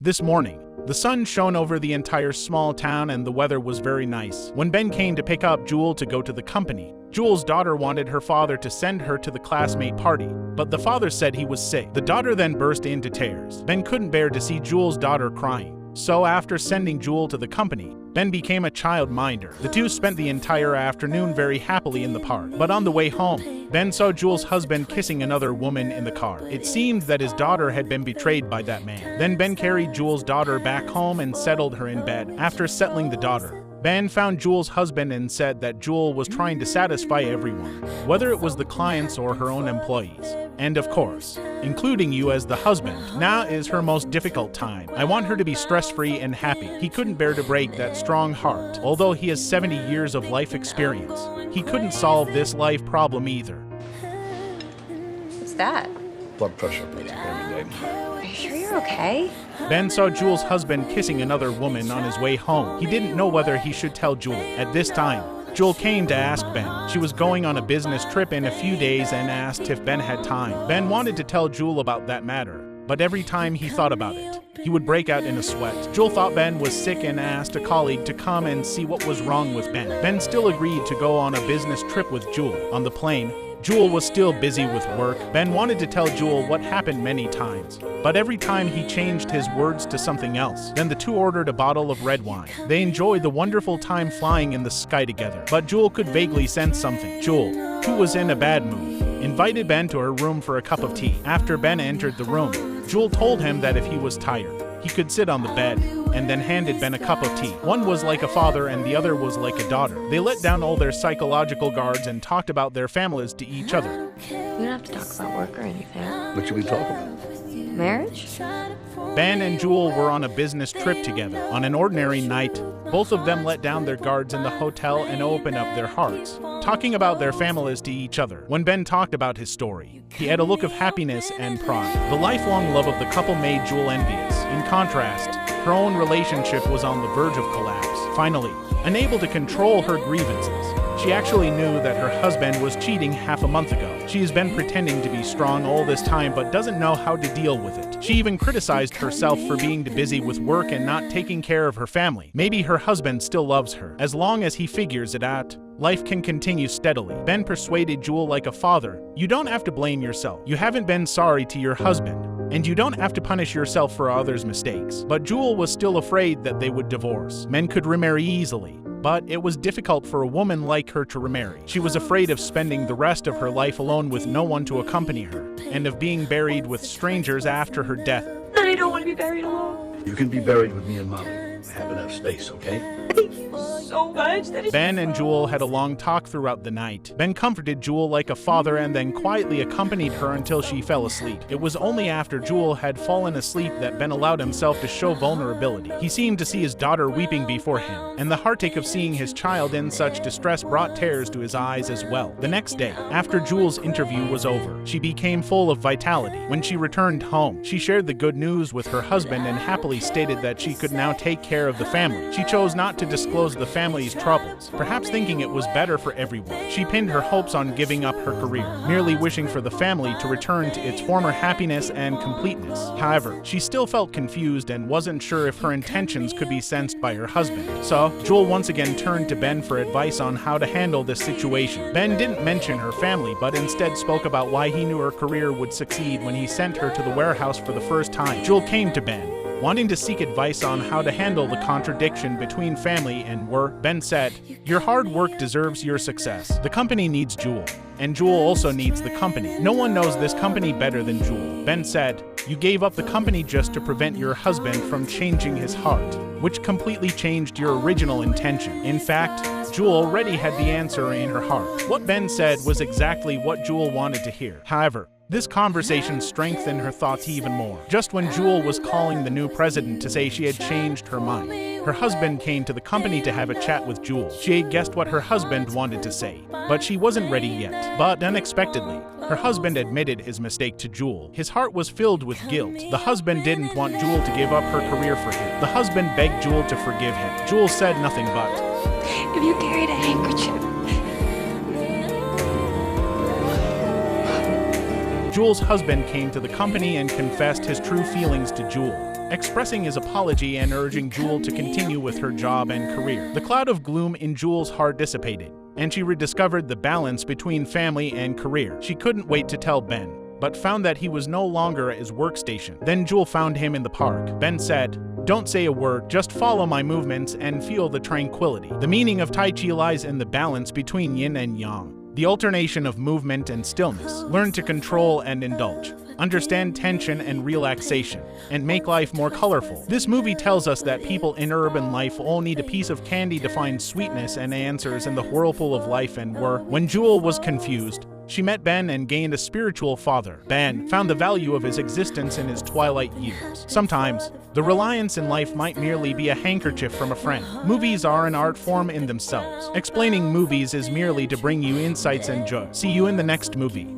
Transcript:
This morning, the sun shone over the entire small town and the weather was very nice. When Ben came to pick up Jules to go to the company, Jules' daughter wanted her father to send her to the classmate party, but the father said he was sick. The daughter then burst into tears. Ben couldn't bear to see Jules' daughter crying. So after sending Jules to the company, Ben became a child minder. The two spent the entire afternoon very happily in the park. But on the way home, Ben saw Jules' husband kissing another woman in the car. It seemed that his daughter had been betrayed by that man. Then Ben carried Jules' daughter back home and settled her in bed. After settling the daughter, Ben found Jules' husband and said that Jules was trying to satisfy everyone, whether it was the clients or her own employees. And of course, including you as the husband. Now is her most difficult time. I want her to be stress-free and happy. He couldn't bear to break that strong heart. Although he has 70 years of life experience, he couldn't solve this life problem either. What's that? Blood pressure reading every day. Are you sure you're okay? Ben saw Jules' husband kissing another woman on his way home. He didn't know whether he should tell Jules. At this time, Jules came to ask Ben. She was going on a business trip in a few days and asked if Ben had time. Ben wanted to tell Jules about that matter, but every time he thought about it, he would break out in a sweat. Jules thought Ben was sick and asked a colleague to come and see what was wrong with Ben. Ben still agreed to go on a business trip with Jules. On the plane, Jules was still busy with work. Ben wanted to tell Jules what happened many times, but every time he changed his words to something else. Then the two ordered a bottle of red wine. They enjoyed the wonderful time flying in the sky together, but Jules could vaguely sense something. Jules, who was in a bad mood, invited Ben to her room for a cup of tea. After Ben entered the room, Jules told him that if he was tired, he could sit on the bed, and then handed Ben a cup of tea. One was like a father and the other was like a daughter. They let down all their psychological guards and talked about their families to each other. We don't have to talk about work or anything. What should we talk about? Marriage? Ben and Jules were on a business trip together. On an ordinary night, both of them let down their guards in the hotel and opened up their hearts, talking about their families to each other. When Ben talked about his story, he had a look of happiness and pride. The lifelong love of the couple made Jules envious. In contrast, her own relationship was on the verge of collapse. Finally, unable to control her grievances, she actually knew that her husband was cheating half a month ago. She has been pretending to be strong all this time but doesn't know how to deal with it. She even criticized herself for being too busy with work and not taking care of her family. Maybe her husband still loves her. As long as he figures it out, life can continue steadily. Ben persuaded Jules like a father. You don't have to blame yourself. You haven't been sorry to your husband, and you don't have to punish yourself for others' mistakes. But Jules was still afraid that they would divorce. Men could remarry easily, but it was difficult for a woman like her to remarry. She was afraid of spending the rest of her life alone with no one to accompany her, and of being buried with strangers after her death. I don't want to be buried alone. You can be buried with me and Mommy. Have enough space, okay? Thank you so much. Ben and Jules had a long talk throughout the night. Ben comforted Jules like a father and then quietly accompanied her until she fell asleep. It was only after Jules had fallen asleep that Ben allowed himself to show vulnerability. He seemed to see his daughter weeping before him, and the heartache of seeing his child in such distress brought tears to his eyes as well. The next day, after Jules' interview was over, she became full of vitality. When she returned home, she shared the good news with her husband and happily stated that she could now take care of the family. She chose not to disclose the family's troubles, perhaps thinking it was better for everyone. She pinned her hopes on giving up her career, merely wishing for the family to return to its former happiness and completeness. However, she still felt confused and wasn't sure if her intentions could be sensed by her husband. So, Jules once again turned to Ben for advice on how to handle this situation. Ben didn't mention her family, but instead spoke about why he knew her career would succeed when he sent her to the warehouse for the first time. Jules came to Ben, wanting to seek advice on how to handle the contradiction between family and work. Ben said, "Your hard work deserves your success. The company needs Jules, and Jules also needs the company. No one knows this company better than Jules." Ben said, "You gave up the company just to prevent your husband from changing his heart, which completely changed your original intention." In fact, Jules already had the answer in her heart. What Ben said was exactly what Jules wanted to hear. However, this conversation strengthened her thoughts even more. Just when Jules was calling the new president to say she had changed her mind, her husband came to the company to have a chat with Jules. She had guessed what her husband wanted to say, but she wasn't ready yet. But unexpectedly, her husband admitted his mistake to Jules. His heart was filled with guilt. The husband didn't want Jules to give up her career for him. The husband begged Jules to forgive him. Jules said nothing but, If you carried a handkerchief. Jules' husband came to the company and confessed his true feelings to Jules. expressing his apology and urging Jewel to continue with her job and career. The cloud of gloom in Jewel's heart dissipated, and she rediscovered the balance between family and career. She couldn't wait to tell Ben, but found that he was no longer at his workstation. Then Jewel found him in the park. Ben said, "Don't say a word, just follow my movements and feel the tranquility." The meaning of Tai Chi lies in the balance between yin and yang, the alternation of movement and stillness. Learn to control and indulge, understand tension and relaxation, and make life more colorful. This movie tells us that people in urban life all need a piece of candy to find sweetness and answers in the whirlpool of life and work. When Jewel was confused, she met Ben and gained a spiritual father. Ben found the value of his existence in his twilight years. Sometimes, the reliance in life might merely be a handkerchief from a friend. Movies are an art form in themselves. Explaining movies is merely to bring you insights and joy. See you in the next movie.